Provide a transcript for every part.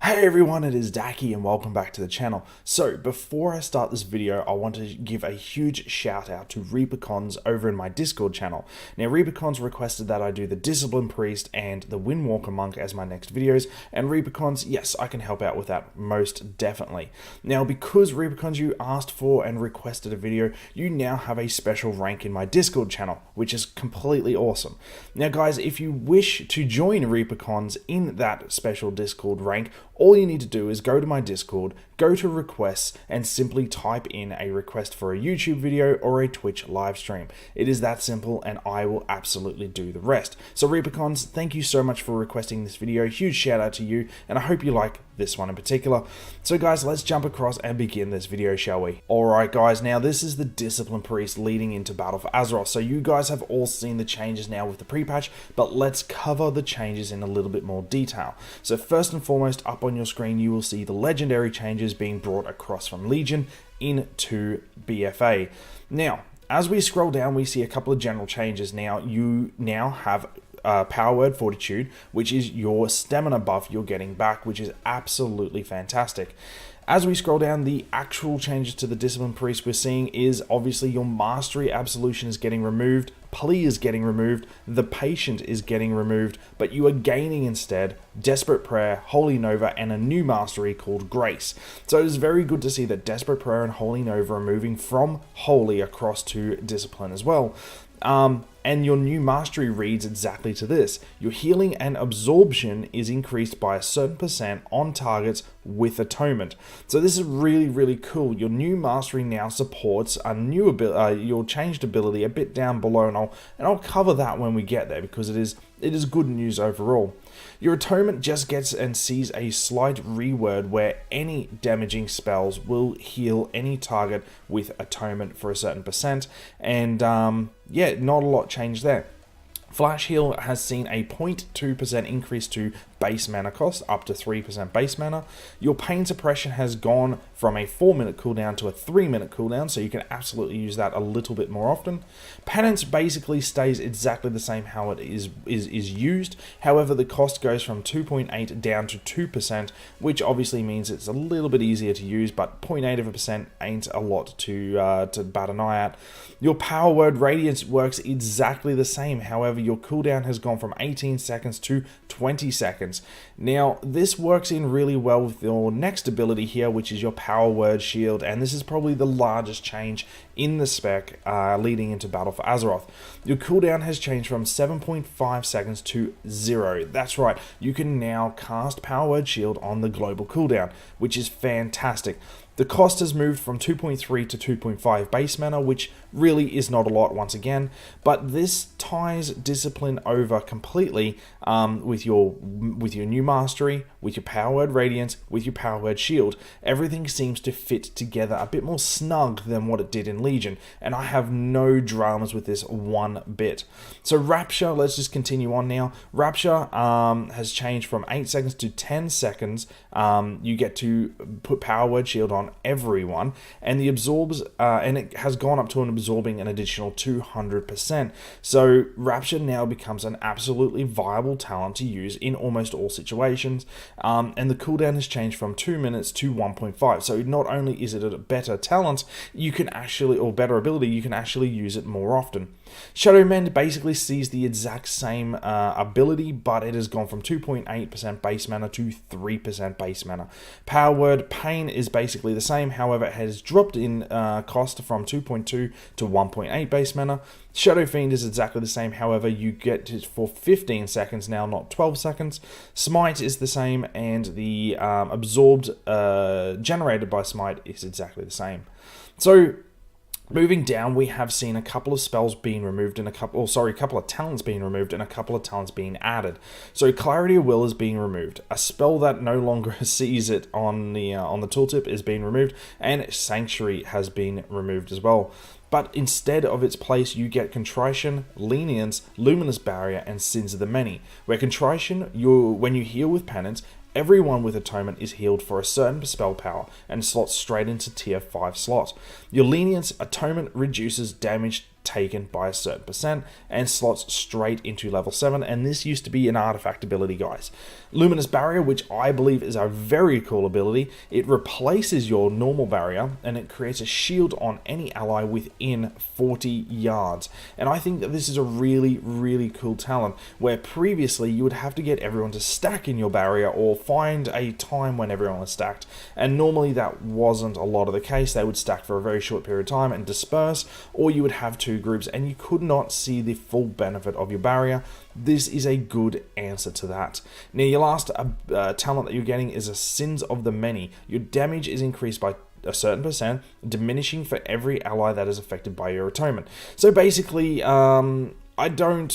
Hey everyone, it is Daki and welcome back to the channel. So before I start this video, I want to give a huge shout out to Reapercons over in my Discord channel. Now Reapercons requested that I do the Discipline Priest and the Windwalker Monk as my next videos, and Reapercons, yes, I can help out with that most definitely. Now because Reapercons, you asked for and requested a video, you now have a special rank in my Discord channel, which is completely awesome. Now guys, if you wish to join Reapercons in that special Discord rank, all you need to do is go to my Discord, go to requests, and simply type in a request for a YouTube video or a Twitch live stream. It is that simple, and I will absolutely do the rest. So Reapercons, thank you so much for requesting this video. Huge shout out to you, and I hope you like this one in particular. So guys, let's jump across and begin this video, shall we? Alright guys, now this is the Discipline Priest leading into Battle for Azeroth. So you guys have all seen the changes now with the pre-patch, but let's cover the changes in a little bit more detail. So first and foremost, up on your screen you will see the legendary changes being brought across from Legion into BFA. Now, as we scroll down, we see a couple of general changes. Now, you now have Power Word Fortitude, which is your stamina buff you're getting back, which is absolutely fantastic. As we scroll down, the actual changes to the Discipline Priest we're seeing is obviously your Mastery Absolution is getting removed, Plea is getting removed, the Patient is getting removed, but you are gaining instead Desperate Prayer, Holy Nova, and a new Mastery called Grace. So it is very good to see that Desperate Prayer and Holy Nova are moving from Holy across to Discipline as well. And your new mastery reads exactly to this. Your healing and absorption is increased by a certain percent on targets with Atonement. So this is really, really cool. Your new mastery now supports a new your changed ability a bit down below, and I'll cover that when we get there because it is good news overall. Your Atonement just gets and sees a slight reword where any damaging spells will heal any target with Atonement for a certain percent, and yeah, not a lot changed there. Flash Heal has seen a 0.2% increase to base mana cost, up to 3% base mana. Your Pain Suppression has gone from a 4-minute cooldown to a 3-minute cooldown, so you can absolutely use that a little bit more often. Penance basically stays exactly the same how it is used. However, the cost goes from 2.8 down to 2%, which obviously means it's a little bit easier to use, but 0.8% ain't a lot to bat an eye at. Your Power Word Radiance works exactly the same. However, your cooldown has gone from 18 seconds to 20 seconds. Now, this works in really well with your next ability here, which is your Power Word Shield, and this is probably the largest change in the spec leading into Battle for Azeroth. Your cooldown has changed from 7.5 seconds to 0. That's right, you can now cast Power Word Shield on the global cooldown, which is fantastic. The cost has moved from 2.3 to 2.5 base mana, which really is not a lot once again, but this ties Discipline over completely with your new Mastery, with your Power Word Radiance, with your Power Word Shield. Everything seems to fit together a bit more snug than what it did in Legion, and I have no dramas with this one bit. So Rapture, let's just continue on now. Rapture has changed from 8 seconds to 10 seconds. You get to put Power Word Shield on everyone, and the absorbs and it has gone up to an absorbing an additional 200%. So Rapture now becomes an absolutely viable talent to use in almost all situations, and the cooldown has changed from 2 minutes to 1.5. So not only is it a better talent, you can actually, or better ability, you can actually use it more often. Shadow Mend basically sees the exact same ability, but it has gone from 2.8% base mana to 3% base mana. Power Word Pain is basically the same, however it has dropped in cost from 2.2 to 1.8 base mana. Shadow Fiend is exactly the same, however you get it for 15 seconds now, not 12 seconds. Smite is the same, and the absorbed generated by Smite is exactly the same. So moving down, we have seen a couple of spells being removed and a couple of talents being removed and a couple of talents being added. So Clarity of Will is being removed. A spell that no longer sees it on the tooltip is being removed, and Sanctuary has been removed as well. But instead of its place, you get Contrition, Lenience, Luminous Barrier, and Sins of the Many. Where Contrition, when you heal with Penance, everyone with Atonement is healed for a certain spell power and slots straight into tier 5 slot. Your Lenience, Atonement reduces damage taken by a certain percent and slots straight into level 7, and this used to be an artifact ability, guys. Luminous Barrier, which I believe is a very cool ability, it replaces your normal barrier and it creates a shield on any ally within 40 yards. And I think that this is a really, really cool talent, where previously you would have to get everyone to stack in your barrier or find a time when everyone was stacked, and normally that wasn't a lot of the case. They would stack for a very short period of time and disperse, or you would have two groups and you could not see the full benefit of your barrier. This is a good answer to that. Now, your last talent that you're getting is a Sins of the Many. Your damage is increased by a certain percent, diminishing for every ally that is affected by your atonement. So basically, I don't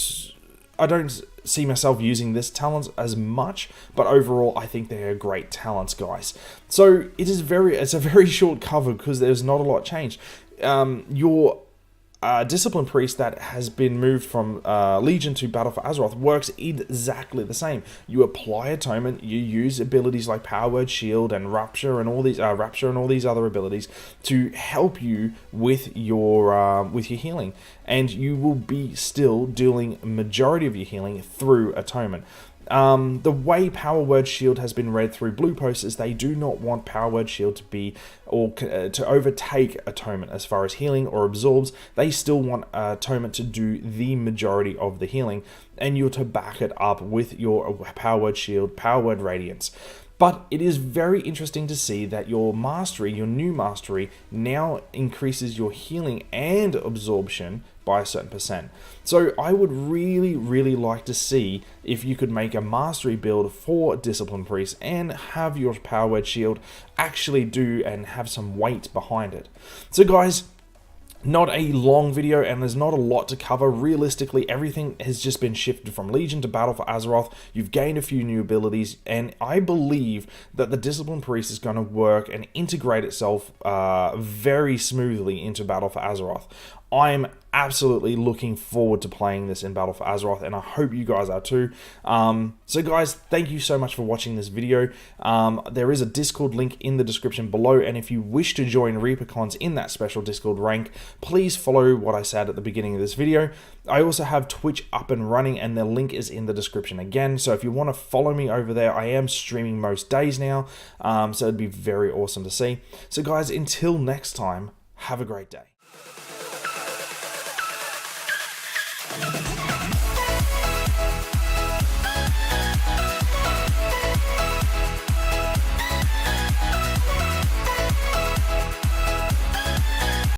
see myself using this talent as much, but overall I think they are great talents, guys. So it's a very short cover because there's not a lot changed. Your Discipline Priest that has been moved from Legion to Battle for Azeroth works exactly the same. You apply Atonement, you use abilities like Power Word Shield and Rapture and all these other abilities to help you with your healing, and you will be still doing majority of your healing through Atonement. The way Power Word Shield has been read through Blue Post is they do not want Power Word Shield to be to overtake Atonement as far as healing or absorbs. They still want Atonement to do the majority of the healing, and you're to back it up with your Power Word Shield, Power Word Radiance. But it is very interesting to see that your mastery, your new mastery, now increases your healing and absorption by a certain percent. So I would really, really like to see if you could make a mastery build for Discipline Priest and have your Power Word Shield actually do and have some weight behind it. So guys, not a long video, and there's not a lot to cover. Realistically, everything has just been shifted from Legion to Battle for Azeroth. You've gained a few new abilities, and I believe that the Discipline Priest is going to work and integrate itself very smoothly into Battle for Azeroth. I'm absolutely looking forward to playing this in Battle for Azeroth, and I hope you guys are too. So guys, thank you so much for watching this video. There is a Discord link in the description below, and if you wish to join ReaperCons in that special Discord rank, please follow what I said at the beginning of this video. I also have Twitch up and running, and the link is in the description again, so if you want to follow me over there, I am streaming most days now, so it'd be very awesome to see. So guys, until next time, have a great day.